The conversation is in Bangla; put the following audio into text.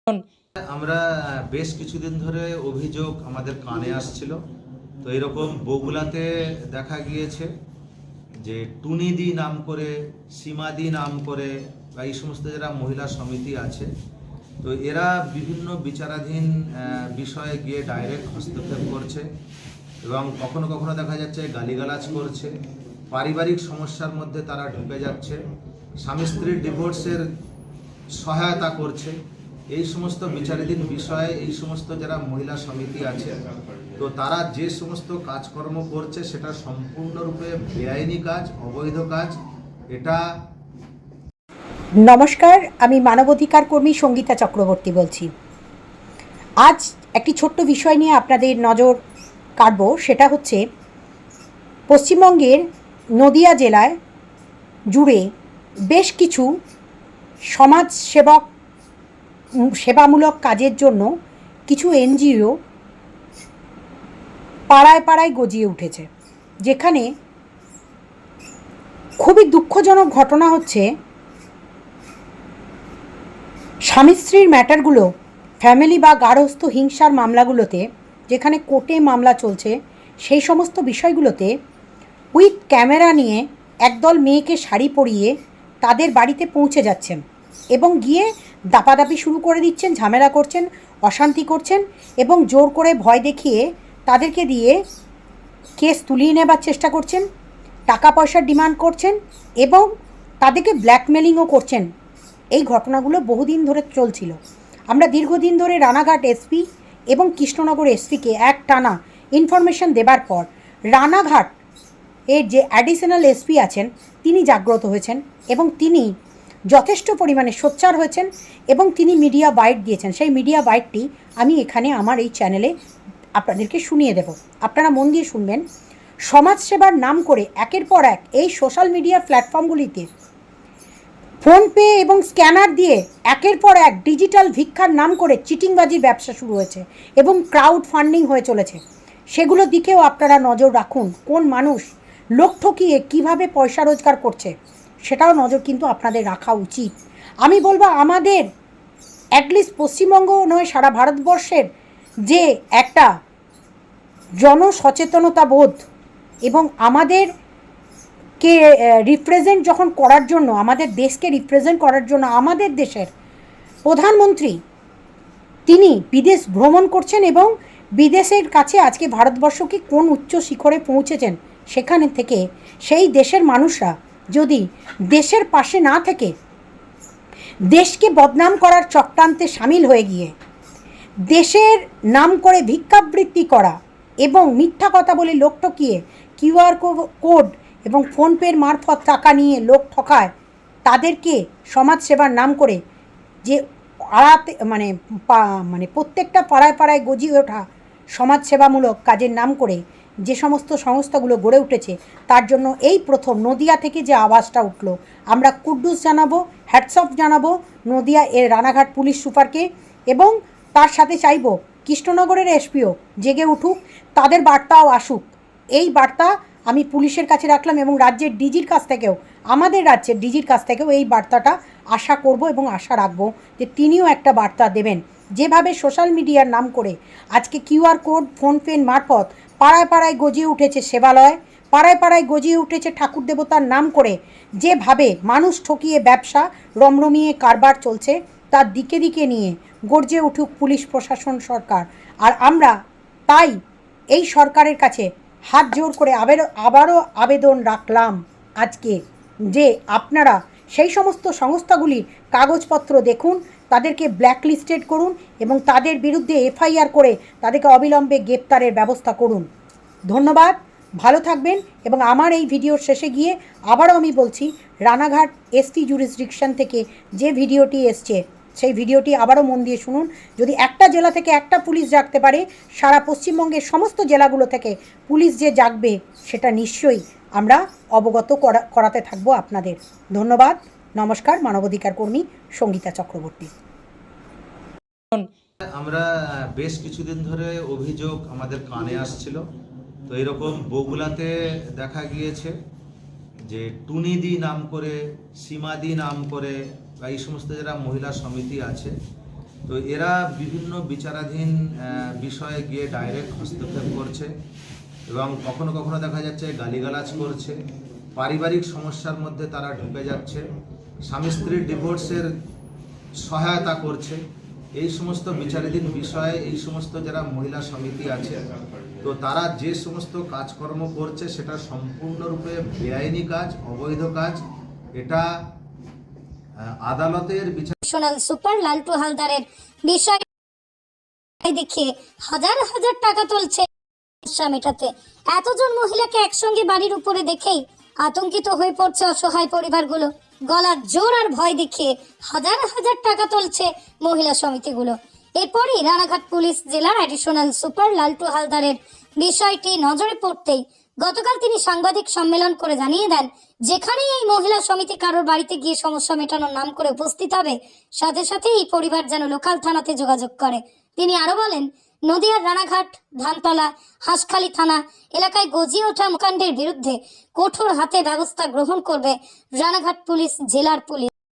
আমরা বেশ কিছুদিন ধরে অভিযোগ আমাদের কানে আসছিল। তো এরকম বগুলাতে দেখা গিয়েছে যে টুনিদি নাম করে, সীমাদি নাম করে বা এই সমস্ত যারা মহিলা সমিতি আছে, তো এরা বিভিন্ন বিচারাধীন বিষয়ে গিয়ে ডাইরেক্ট হস্তক্ষেপ করছে এবং কখনো কখনো দেখা যাচ্ছে গালিগালাজ করছে, পারিবারিক সমস্যার মধ্যে তারা ঢুকে যাচ্ছে, স্বামী স্ত্রীর ডিভোর্সের সহায়তা করছে। এই সমস্ত বিচারাধীন বিষয়ে এই সমস্ত যারা মহিলা সমিতি আছে, তো তারা যে সমস্ত কাজকর্ম করছে সেটা সম্পূর্ণরূপে বেআইনি কাজ, অবৈধ কাজ। এটা নমস্কার, আমি মানবাধিকার কর্মী সঙ্গীতা চক্রবর্তী বলছি। আজ একটি ছোট্ট বিষয় নিয়ে আপনাদের নজর কাড়ব। সেটা হচ্ছে পশ্চিমবঙ্গের নদিয়া জেলায় জুড়ে বেশ কিছু সেবামূলক কাজের জন্য কিছু এনজিও পাড়ায় পাড়ায় গজিয়ে উঠেছে, যেখানে খুবই দুঃখজনক ঘটনা হচ্ছে স্বামী স্ত্রীর ম্যাটারগুলো, ফ্যামিলি বা গার্হস্থ্য হিংসার মামলাগুলোতে, যেখানে কোর্টে মামলা চলছে, সেই সমস্ত বিষয়গুলোতে উইথ ক্যামেরা নিয়ে একদল মেয়েকে শাড়ি পরিয়ে তাদের বাড়িতে পৌঁছে যাচ্ছেন এবং গিয়ে দাপাদাপি শুরু করে দিচ্ছেন, ঝামেলা করছেন, অশান্তি করছেন এবং জোর করে ভয় দেখিয়ে তাদেরকে দিয়ে কেস তুলিয়ে নেবার চেষ্টা করছেন, টাকা পয়সার ডিমান্ড করছেন এবং তাদেরকে ব্ল্যাকমেলিংও করছেন। এই ঘটনাগুলো বহুদিন ধরে চলছিল। আমরা দীর্ঘদিন ধরে রানাঘাট এসপি এবং কৃষ্ণনগর এসপিকে এক টানা ইনফরমেশন দেবার পর রানাঘাট এর যে অ্যাডিশনাল এসপি আছেন তিনি জাগ্রত হয়েছেন এবং তিনি যথেষ্ট পরিমাণে সোচ্চার হয়েছেন এবং তিনি মিডিয়া বাইট দিয়েছেন। সেই মিডিয়া বাইটটি আমি এখানে আমার এই চ্যানেলে আপনাদেরকে শুনিয়ে দেব। আপনারা মন দিয়ে শুনবেন। সমাজসেবার নাম করে একের পর এক এই সোশ্যাল মিডিয়া প্ল্যাটফর্মগুলিতে ফোনপে এবং স্ক্যানার দিয়ে একের পর এক ডিজিটাল ভিক্ষার নাম করে চিটিংবাজির ব্যবসা শুরু হয়েছে এবং ক্রাউড ফান্ডিং হয়ে চলেছে। সেগুলোর দিকেও আপনারা নজর রাখুন। কোন মানুষ লোক ঠকিয়ে কীভাবে পয়সা রোজগার করছে সেটাও নজর কিন্তু আপনাদের রাখা উচিত। আমি বলবো আমাদের অ্যাটলিস্ট পশ্চিমবঙ্গ নয়, সারা ভারতবর্ষের যে একটা জনসচেতনতা বোধ এবং আমাদেরকে রিপ্রেজেন্ট যখন করার জন্য, আমাদের দেশকে রিপ্রেজেন্ট করার জন্য আমাদের দেশের প্রধানমন্ত্রী তিনি বিদেশ ভ্রমণ করছেন এবং বিদেশের কাছে আজকে ভারতবর্ষকে কোন উচ্চ শিখরে পৌঁছেছেন, সেখানে থেকে সেই দেশের মানুষরা যদি দেশের পাশে না থেকে দেশকে বদনাম করার চক্রান্তে সামিল হয়ে গিয়ে দেশের নাম করে ভিক্ষাবৃত্তি করা এবং মিথ্যা কথা বলে লোক ঠকিয়ে কিউআর কোড এবং ফোনপের মারফত টাকা নিয়ে লোক ঠকায়, তাদেরকে সমাজসেবার নাম করে যে প্রত্যেকটা পাড়ায় পাড়ায় গজিয়ে ওঠা সমাজসেবামূলক কাজের নাম করে যে সমস্ত সংস্থাগুলো গড়ে উঠেছে, তার জন্য এই প্রথম নদিয়া থেকে যে আওয়াজটা উঠল, আমরা কুড্ডুস জানাবো, হ্যাটসঅফ জানাবো নদিয়া এর রানাঘাট পুলিশ সুপারকে এবং তার সাথে চাইব কৃষ্ণনগরের এসপিও জেগে উঠুক, তাদের বার্তাও আসুক। এই বার্তা আমি পুলিশের কাছে রাখলাম এবং রাজ্যের ডিজির কাছ থেকেও, আমাদের রাজ্যের ডিজির কাছ থেকেও এই বার্তাটা আশা করব এবং আশা রাখব যে তিনিও একটা বার্তা দেবেন। যেভাবে সোশ্যাল মিডিয়ার নাম করে আজকে কিউআর কোড, ফোনপে মারফত পাড়ায় পাড়ায় গজিয়ে উঠেছে সেবালয়, পাড়ায় পাড়ায় গজিয়ে উঠেছে ঠাকুর দেবতার নাম করে যেভাবে মানুষ ঠকিয়ে ব্যবসা রমরমিয়ে কারবার চলছে, তার দিকে দিকে নিয়ে গর্জে উঠুক পুলিশ প্রশাসন, সরকার। আর আমরা তাই এই সরকারের কাছে হাত জোর করে আবারও আবেদন রাখলাম আজকে যে আপনারা সেই সমস্ত সংস্থাগুলির কাগজপত্র দেখুন, তাদেরকে ব্ল্যাকলিস্টেড করুন এবং তাদের বিরুদ্ধে এফআইআর করে তাদেরকে অবিলম্বে গ্রেপ্তারের ব্যবস্থা করুন। ধন্যবাদ, ভালো থাকবেন। এবং আমার এই ভিডিওর শেষে গিয়ে আবারও আমি বলছি, রানাঘাট এসটি জুরিসডিকশন থেকে যে ভিডিওটি এসছে সেই ভিডিওটি আবারও মন দিয়ে শুনুন। যদি একটা জেলা থেকে একটা পুলিশ জাগতে পারে, সারা পশ্চিমবঙ্গের সমস্ত জেলাগুলো থেকে পুলিশ যে জাগবে সেটা নিশ্চয়ই আমরা অবগত করাতে থাকবো আপনাদের। ধন্যবাদ, নমস্কার। মানবাধিকার কর্মী সঙ্গীতা চক্রবর্তী। আমরা বেশ কিছুদিন ধরে অভিযোগ আমাদের কানে আসছিল। তো এরকম বগুলাতে দেখা গিয়েছে যে টুনিদি নাম করে, সীমাদি নাম করে বা এই সমস্ত যারা মহিলা সমিতি আছে, তো এরা বিভিন্ন বিচারাধীন বিষয়ে গিয়ে ডাইরেক্ট হস্তক্ষেপ করছে এবং কখনো কখনো দেখা যাচ্ছে গালিগালাজ করছে, পারিবারিক সমস্যার মধ্যে তারা ঢুকে যাচ্ছে, স্বামী স্ত্রীর ডিভোর্সের সহায়তা করছে। এই সমস্ত বিচারাধীন বিষয়ে এই সমস্ত যারা মহিলা সমিতি আছে, তো তারা যে সমস্ত কাজকর্ম করছে সেটা সম্পূর্ণরূপে বেআইনি কাজ, অবৈধ কাজ। এটা আদালতের বিচার ন্যাশনাল সুপার লালটু হালদারের বিষয় দেখিয়ে হাজার হাজার টাকা তুলছে সমস্যা মেটাতে। এতজন মহিলাকে একসঙ্গে বাড়ির উপরে দেখেই আতঙ্কিত হয়ে পড়ছে অসহায় পরিবারগুলো। গলার জোর আর ভয় দেখিয়ে হাজার হাজার টাকা তুলছে মহিলা সমিতিগুলো। এরপরই রানাঘাট পুলিশ জেলার অ্যাডিশনাল সুপার লালটু হালদারের বিষয়টি নজরে পড়তেই গতকাল তিনি সাংবাদিক সম্মেলন করে জানিয়ে দেন, যেখানেই এই মহিলা সমিতি কারোর বাড়িতে গিয়ে সমস্যা মেটানোর নাম করে উপস্থিত হবে, সাথে সাথে এই পরিবার যেন লোকাল থানাতে যোগাযোগ করে। তিনি আরো বলেন, নদিয়ার রানাঘাট, ধানতলা, হাঁসখালি থানা এলাকায় গজিয়ে ওঠা কাণ্ডের বিরুদ্ধে কঠোর হাতে ব্যবস্থা গ্রহণ করবে রানাঘাট পুলিশ, জেলার পুলিশ।